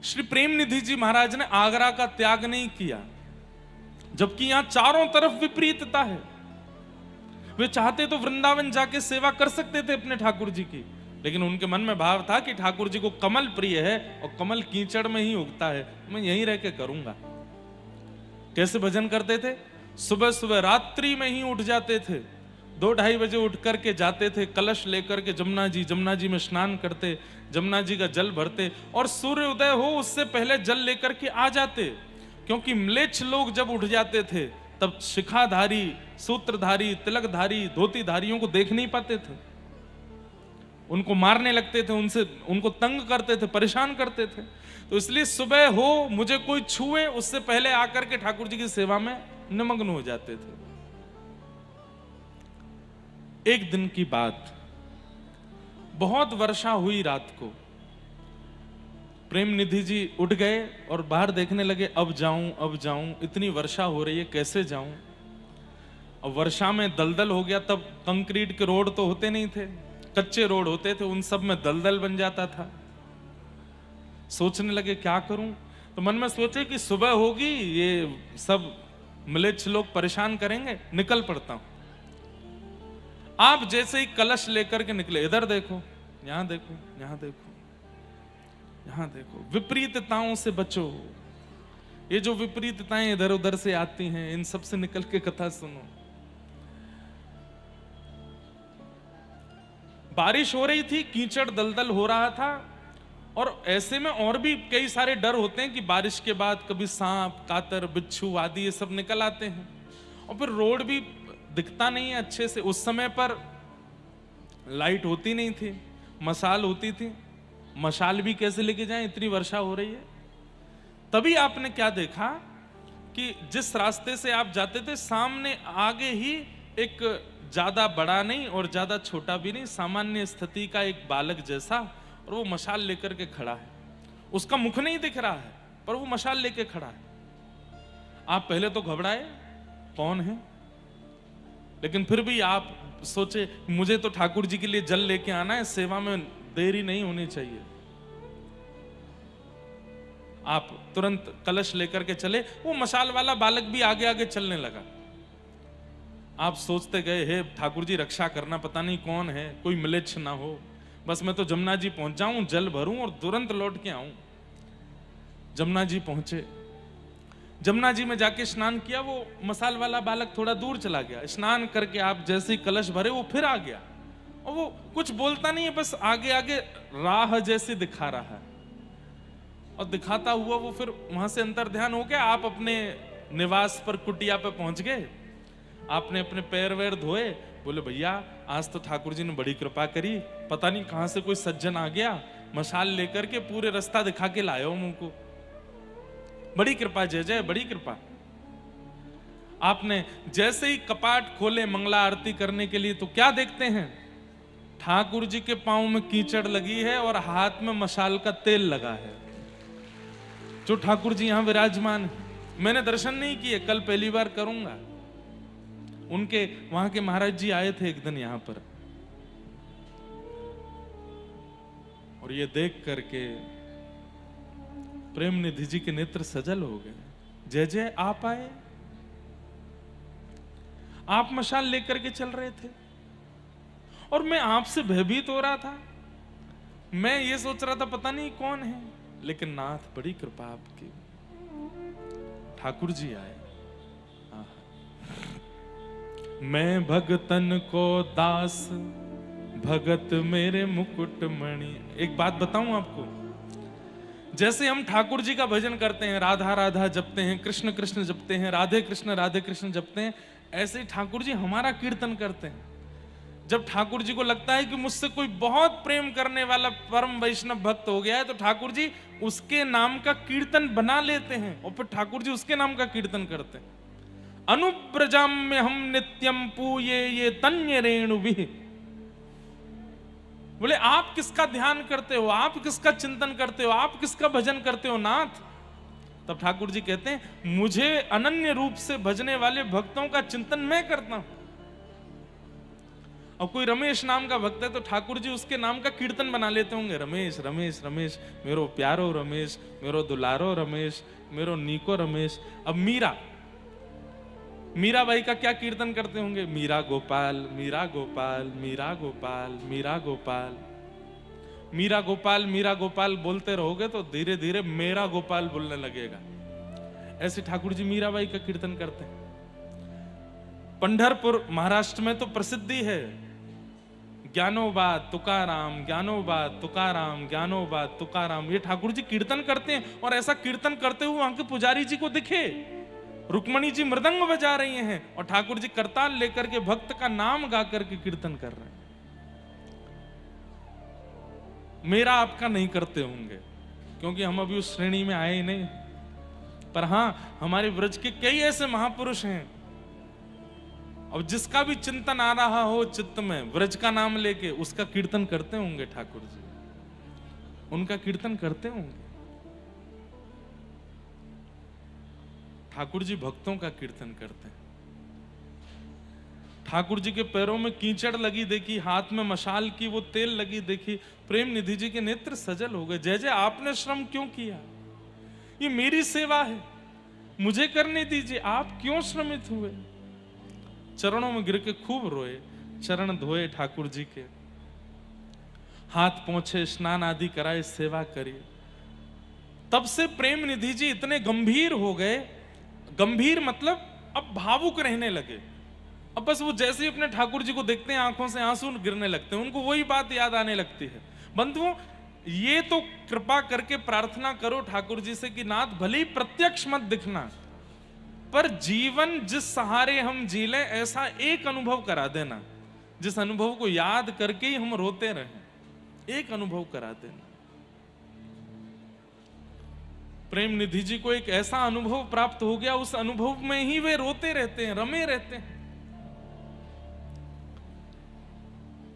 श्री प्रेम निधि जी महाराज ने आगरा का त्याग नहीं किया, जबकि यहां चारों तरफ विपरीतता है। वे चाहते तो वृंदावन जाके सेवा कर सकते थे अपने ठाकुर जी की, लेकिन उनके मन में भाव था कि ठाकुर जी को कमल प्रिय है और कमल कीचड़ में ही उगता है, मैं यहीं रह के करूंगा। कैसे भजन करते थे? सुबह सुबह रात्रि में ही उठ जाते थे, 2-2:30 बजे उठ करके जाते थे, कलश लेकर के जमुना जी में स्नान करते, जमुना जी का जल भरते और सूर्य उदय हो उससे पहले जल लेकर के आ जाते, क्योंकि म्लेच्छ लोग जब उठ जाते थे तब शिखाधारी, सूत्रधारी, तिलकधारी, धोतीधारियों को देख नहीं पाते थे, उनको मारने लगते थे, उनको तंग करते थे, परेशान करते थे। तो इसलिए सुबह हो मुझे कोई छुए उससे पहले आकर के ठाकुर जी की सेवा में निमग्न हो जाते थे। एक दिन की बात, बहुत वर्षा हुई रात को, प्रेम निधि जी उठ गए और बाहर देखने लगे, अब जाऊं, इतनी वर्षा हो रही है, कैसे जाऊं। अब वर्षा में दलदल हो गया, तब कंक्रीट के रोड तो होते नहीं थे, कच्चे रोड होते थे, उन सब में दलदल बन जाता था। सोचने लगे क्या करूं, तो मन में सोचे कि सुबह होगी, ये सब म्लेच्छ लोग परेशान करेंगे, निकल पड़ता हूं। आप जैसे ही कलश लेकर के निकले, इधर देखो, यहां देखो, यहां देखो, यहां देखो, विपरीतताओं से बचो। ये जो विपरीतताएं इधर उधर से आती हैं, इन सब से निकल के कथा सुनो। बारिश हो रही थी, कीचड़ दलदल हो रहा था, और ऐसे में और भी कई सारे डर होते हैं कि बारिश के बाद कभी सांप, कातर, बिच्छू आदि ये सब निकल आते हैं, और फिर रोड भी दिखता नहीं है अच्छे से। उस समय पर लाइट होती नहीं थी, मशाल होती थी, मशाल भी कैसे लेके जाएं, इतनी वर्षा हो रही है। तभी आपने क्या देखा कि जिस रास्ते से आप जाते थे, सामने आगे ही एक ज्यादा बड़ा नहीं और ज्यादा छोटा भी नहीं, सामान्य स्थिति का एक बालक जैसा, और वो मशाल लेकर के खड़ा है। उसका मुख नहीं दिख रहा है, पर वो मशाल लेके खड़ा है। आप पहले तो घबराए, कौन है, लेकिन फिर भी आप सोचे मुझे तो ठाकुर जी के लिए जल लेके आना है, सेवा में देरी नहीं होनी चाहिए। आप तुरंत कलश लेकर के चले, वो मशाल वाला बालक भी आगे आगे चलने लगा। आप सोचते गए, हे ठाकुर जी रक्षा करना, पता नहीं कौन है, कोई म्लेच्छ ना हो, बस मैं तो जमुना जी पहुंच जाऊं, जल भरूं और तुरंत लौट के आऊं। जमुना जी पहुंचे, जमुना जी में जाके स्नान किया, वो मसाल वाला बालक थोड़ा दूर चला गया। स्नान करके आप जैसे ही कलश भरे, वो फिर आ गया, और वो कुछ बोलता नहीं है, बस आगे आगे राह जैसे दिखा रहा है, और दिखाता हुआ वो फिर वहां से अंतर ध्यान हो गया। आप अपने निवास पर, कुटिया पे पहुंच गए, आपने अपने पैर वैर धोए, बोले भैया आज तो ठाकुर जी ने बड़ी कृपा करी, पता नहीं कहां से कोई सज्जन आ गया, मशाल लेकर के पूरे रास्ता दिखा के लाया हूं मुझको, बड़ी कृपा, जय जय, बड़ी कृपा। आपने जैसे ही कपाट खोले मंगला आरती करने के लिए, तो क्या देखते हैं, ठाकुर जी के पांव में कीचड़ लगी है और हाथ में मशाल का तेल लगा है, जो ठाकुर जी यहां विराजमान है। मैंने दर्शन नहीं किए, कल पहली बार करूंगा। उनके वहां के महाराज जी आए थे एक दिन यहां पर, और ये देख करके प्रेम निधि जी के नेत्र सजल हो गए। जय जय, आप आए, आप मशाल लेकर के चल रहे थे, और मैं आपसे भयभीत हो रहा था। मैं ये सोच रहा था पता नहीं कौन है, लेकिन नाथ बड़ी कृपा आपकी, ठाकुर जी आए। मैं भगतन को दास, भगत मेरे मुकुट मणि। एक बात बताऊं आपको, जैसे हम ठाकुर जी का भजन करते हैं, राधा राधा जपते हैं, कृष्ण कृष्ण जपते हैं, राधे कृष्ण जपते हैं, ऐसे ही ठाकुर जी हमारा कीर्तन करते हैं। जब ठाकुर जी को लगता है कि मुझसे कोई बहुत प्रेम करने वाला परम वैष्णव भक्त हो गया है, तो ठाकुर जी उसके नाम का कीर्तन बना लेते हैं, और फिर ठाकुर जी उसके नाम का कीर्तन करते हैं। अनुब्रजाम में हम नित्यम पूये ये तन्य रेणु भी। बोले आप किसका ध्यान करते हो, आप किसका चिंतन करते हो, आप किसका भजन करते हो नाथ? तब ठाकुर जी कहते हैं, मुझे अनन्य रूप से भजने वाले भक्तों का चिंतन मैं करता हूं। और कोई रमेश नाम का भक्त है तो ठाकुर जी उसके नाम का कीर्तन बना लेते होंगे, रमेश रमेश रमेश, मेरो प्यारो रमेश, मेरो दुलारो रमेश, मेरो नीको रमेश। अब मीराबाई का क्या कीर्तन करते होंगे, मीरा गोपाल मीरा गोपाल मीरा गोपाल मीरा गोपाल। मीरा गोपाल मीरा गोपाल बोलते रहोगे तो धीरे धीरे मेरा गोपाल बोलने लगेगा। ऐसे ठाकुर जी मीराबाई का कीर्तन करते हैं। पंढरपुर महाराष्ट्र में तो प्रसिद्धि है, ज्ञानोबा तुकाराम, ज्ञानोबा तुकाराम, ज्ञानोबा तुकाराम। ये ठाकुर जी कीर्तन करते हैं और ऐसा कीर्तन करते हुए वहां के पुजारी जी को दिखे रुक्मणी जी मृदंग बजा रही हैं और ठाकुर जी करताल लेकर के भक्त का नाम गा करके कीर्तन कर रहे हैं। मेरा आपका नहीं करते होंगे क्योंकि हम अभी उस श्रेणी में आए ही नहीं, पर हां हमारे ब्रज के कई ऐसे महापुरुष हैं और जिसका भी चिंतन आ रहा हो चित्त में ब्रज का नाम लेके उसका कीर्तन करते होंगे ठाकुर जी, उनका कीर्तन करते होंगे। ठाकुर जी भक्तों का कीर्तन करते हैं। ठाकुर जी के पैरों में कीचड़ लगी देखी, हाथ में मशाल की वो तेल लगी देखी, प्रेम निधि जी के नेत्र सजल हो गए। जय जय आपने श्रम क्यों किया, ये मेरी सेवा है, मुझे करने दीजिए, आप क्यों श्रमित हुए। चरणों में गिर के खूब रोए, चरण धोए ठाकुर जी के, हाथ पोंछे, स्नान आदि कराए, सेवा करिए। तब से प्रेम निधि जी इतने गंभीर हो गए, गंभीर मतलब अब भावुक रहने लगे। अब बस वो जैसे ही अपने ठाकुर जी को देखते हैं आंखों से आंसू गिरने लगते हैं, उनको वही बात याद आने लगती है। बंधुओं, ये तो कृपा करके प्रार्थना करो ठाकुर जी से कि नाथ भले ही प्रत्यक्ष मत दिखना, पर जीवन जिस सहारे हम जी लें ऐसा एक अनुभव करा देना, जिस अनुभव को याद करके ही हम रोते रहें, एक अनुभव करा देना। प्रेम निधि जी को एक ऐसा अनुभव प्राप्त हो गया, उस अनुभव में ही वे रोते रहते हैं, रमे रहते हैं।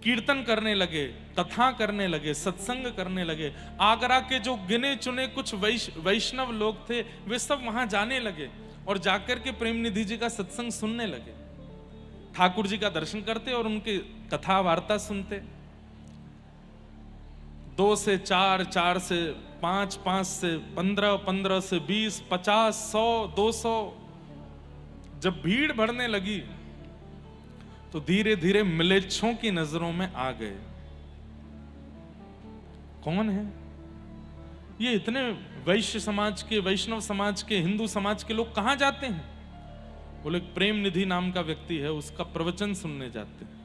कीर्तन करने लगे, कथा करने लगे, सत्संग करने लगे। आगरा के जो गिने चुने कुछ वैष्णव लोग थे वे सब वहां जाने लगे और जाकर के प्रेम निधि जी का सत्संग सुनने लगे, ठाकुर जी का दर्शन करते और उनकी कथा वार्ता सुनते। 2 से 4, 4 से 5, 5 से 15, 15 से 20, 50, 100, 200। जब भीड़ बढ़ने लगी तो धीरे धीरे मिलेच्छों की नजरों में आ गए। कौन है ये? इतने वैश्य समाज के, वैष्णव समाज के, हिंदू समाज के लोग कहां जाते हैं? बोले प्रेम निधि नाम का व्यक्ति है, उसका प्रवचन सुनने जाते हैं।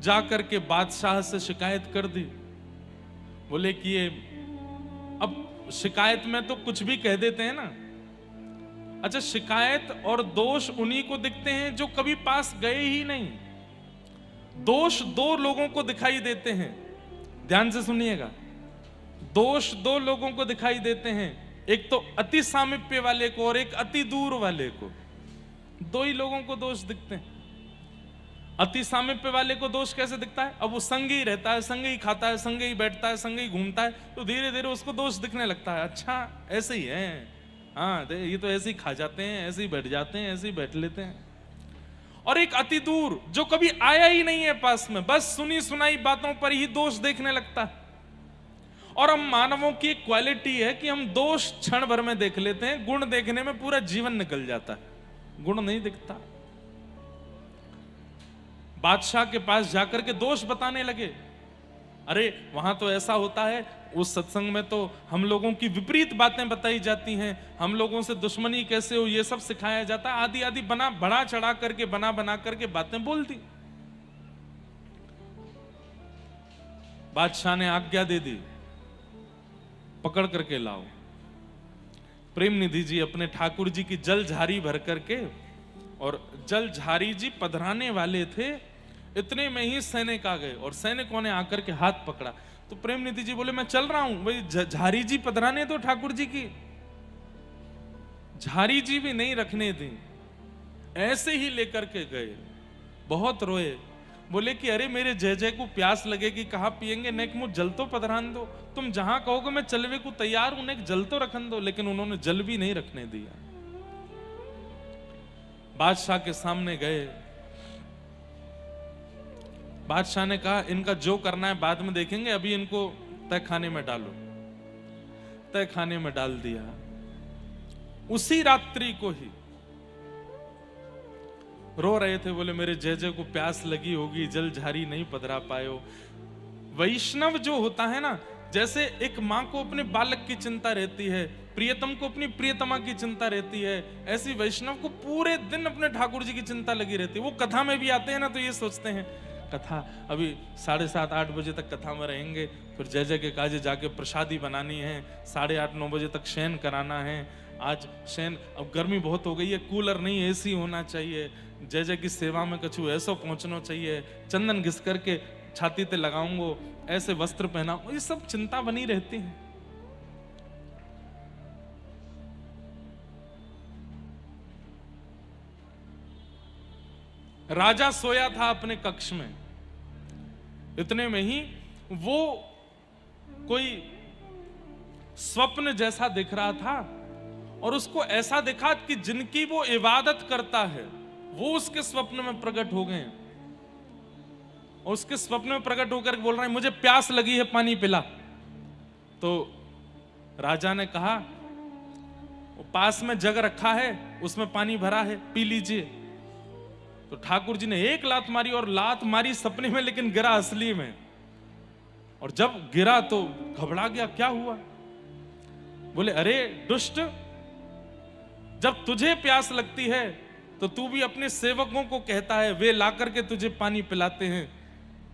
जाकर के बादशाह से शिकायत कर दी। बोले कि ये अब शिकायत में तो कुछ भी कह देते हैं ना। अच्छा, शिकायत और दोष उन्हीं को दिखते हैं जो कभी पास गए ही नहीं। दोष 2 लोगों को दिखाई देते हैं, ध्यान से सुनिएगा। दोष 2 लोगों को दिखाई देते हैं, एक तो अति सामीप्य वाले को और एक अति दूर वाले को। 2 ही लोगों को दोष दिखते हैं। अति सामीप्य वाले को दोष कैसे दिखता है? अब वो संग ही रहता है, संग ही खाता है, संग ही बैठता है, संग ही घूमता है, तो धीरे धीरे उसको दोष दिखने लगता है। अच्छा ऐसे ही है, हाँ ये तो ऐसे ही खा जाते हैं, ऐसे ही बैठ जाते हैं, ऐसे ही बैठ लेते हैं। और एक अति दूर जो कभी आया ही नहीं है पास में, बस सुनी सुनाई बातों पर ही दोष देखने लगता है। और हम मानवों की एक क्वालिटी है कि हम दोष क्षण भर में देख लेते हैं, गुण देखने में पूरा जीवन निकल जाता है, गुण नहीं दिखता। बादशाह के पास जाकर के दोष बताने लगे। अरे वहां तो ऐसा होता है, उस सत्संग में तो हम लोगों की विपरीत बातें बताई जाती हैं, हम लोगों से दुश्मनी कैसे हो ये सब सिखाया जाता है, आदि आदि बना बढ़ा चढ़ा करके बना करके बातें बोल दी। बादशाह ने आज्ञा दे दी, पकड़ करके लाओ। प्रेम निधि जी अपने ठाकुर जी की जल झारी भर करके, और जल झारी जी पधराने वाले थे, इतने में ही सैनिक आ गए और सैनिकों ने आकर के हाथ पकड़ा। तो प्रेम निधि जी बोले मैं चल रहा हूं, भाई झारी जी पधराने तो ठाकुर जी की। झारी जी भी नहीं रखने दी, ऐसे ही लेकर के गए। बहुत रोए, बोले कि अरे मेरे जय जय को प्यास लगेगी, कहां पिएंगे, नेक मुझ जल तो पधरान दो, तुम जहां कहोगे मैं चलवे को तैयार हूं, नेक जल तो रखन दो। लेकिन उन्होंने जल भी नहीं रखने दिया। बादशाह के सामने गए, बादशाह ने कहा इनका जो करना है बाद में देखेंगे, अभी इनको तय खाने में डालो। तय खाने में डाल दिया। उसी रात्रि को ही रो रहे थे, बोले मेरे जय जय को प्यास लगी होगी, जल झारी नहीं पधरा पायो। वैष्णव जो होता है ना, जैसे एक माँ को अपने बालक की चिंता रहती है, प्रियतम को अपनी प्रियतमा की चिंता रहती है, ऐसी वैष्णव को पूरे दिन अपने ठाकुर जी की चिंता लगी रहती है। वो कथा में भी आते हैं ना, तो ये सोचते हैं कथा अभी 7:30-8 बजे तक कथा में रहेंगे, फिर जय जय के काजे जाके प्रसादी बनानी है, 8:30-9 बजे तक शयन कराना है। आज शयन, अब गर्मी बहुत हो गई है, कूलर नहीं एसी होना चाहिए, जय जय की सेवा में कछु ऐसा पहुंचना चाहिए, चंदन घिस करके छाती पे लगाऊंगो, ऐसे वस्त्र पहनाऊं, ये सब चिंता बनी रहती है। राजा सोया था अपने कक्ष में, इतने में ही वो कोई स्वप्न जैसा दिख रहा था, और उसको ऐसा दिखा कि जिनकी वो इबादत करता है वो उसके स्वप्न में प्रकट हो गए, और उसके स्वप्न में प्रकट होकर बोल रहे हैं मुझे प्यास लगी है, पानी पिला। तो राजा ने कहा पास में जग रखा है, उसमें पानी भरा है, पी लीजिए। तो ठाकुर जी ने एक लात मारी, और लात मारी सपने में, लेकिन गिरा असली में। और जब गिरा तो घबरा गया, क्या हुआ? बोले अरे दुष्ट, जब तुझे प्यास लगती है तो तू भी अपने सेवकों को कहता है, वे ला करके तुझे पानी पिलाते हैं।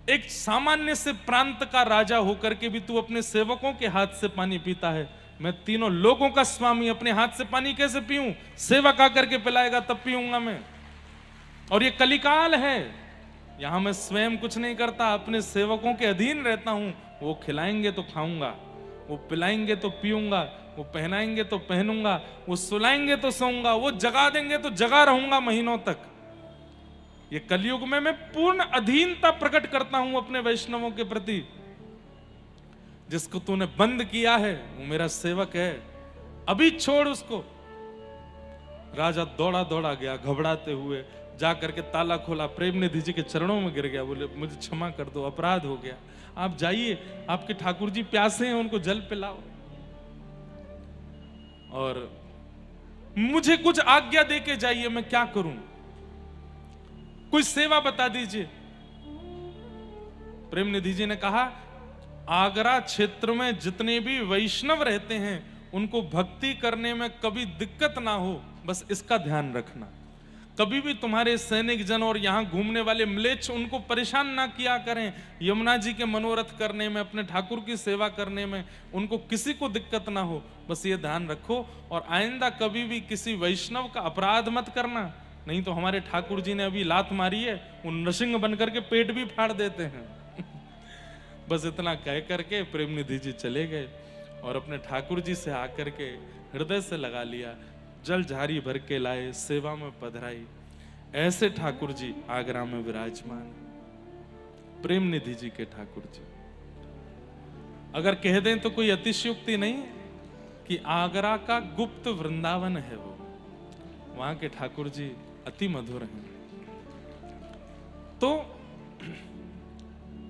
एक सामान्य से प्रांत का राजा होकर के भी तू अपने सेवकों के हाथ से पानी पीता है। मैं तीनों लोगों का स्वामी, अपने हाथ से पानी कैसे पीऊं? सेवक आकर के पिलाएगा तब पीऊंगा मैं। और ये कलिकाल है, यहां मैं स्वयं कुछ नहीं करता, अपने सेवकों के अधीन रहता हूं। वो खिलाएंगे तो खाऊंगा, वो पिलाएंगे तो पीऊंगा, वो पहनाएंगे तो पहनूंगा, वो सुलाएंगे तो सोऊंगा, वो जगा देंगे तो जगा रहूंगा महीनों तक। ये कलयुग में मैं पूर्ण अधीनता प्रकट करता हूं अपने वैष्णवों के प्रति। जिसको तूने बंद किया है वो मेरा सेवक है, अभी छोड़ उसको। राजा दौड़ा दौड़ा गया घबराते हुए, जा करके ताला खोला, प्रेमनिधि जी के चरणों में गिर गया, बोले मुझे क्षमा कर दो, अपराध हो गया, आप जाइए, आपके ठाकुर जी प्यासे हैं, उनको जल पिलाओ, और मुझे कुछ आज्ञा दे के जाइए, मैं क्या करूं, कोई सेवा बता दीजिए। प्रेमनिधि जी ने कहा आगरा क्षेत्र में जितने भी वैष्णव रहते हैं उनको भक्ति करने में कभी दिक्कत ना हो, बस इसका ध्यान रखना। कभी भी तुम्हारे सैनिक जन और यहां घूमने वाले म्लेच्छ उनको परेशान ना किया करें। यमुना जी के मनोरथ करने में, अपने ठाकुर की सेवा करने में उनको किसी को दिक्कत ना हो, बस ये ध्यान रखो। और आइंदा कभी भी किसी वैष्णव का अपराध मत करना, नहीं तो हमारे ठाकुर जी ने अभी लात मारी है, वो नृसिंह बनकर के पेट भी फाड़ देते हैं। बस इतना कह करके प्रेमनिधि जी चले गए और अपने ठाकुर जी से आकर के हृदय से लगा लिया, जल झारी भर के लाए, सेवा में पधराई। ऐसे ठाकुर जी आगरा में विराजमान, प्रेमनिधि जी के ठाकुर जी। अगर कह दें तो कोई अतिशयोक्ति नहीं कि आगरा का गुप्त वृंदावन है वो, वहां के ठाकुर जी अति मधुर हैं। तो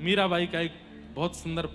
मीराबाई का एक बहुत सुंदर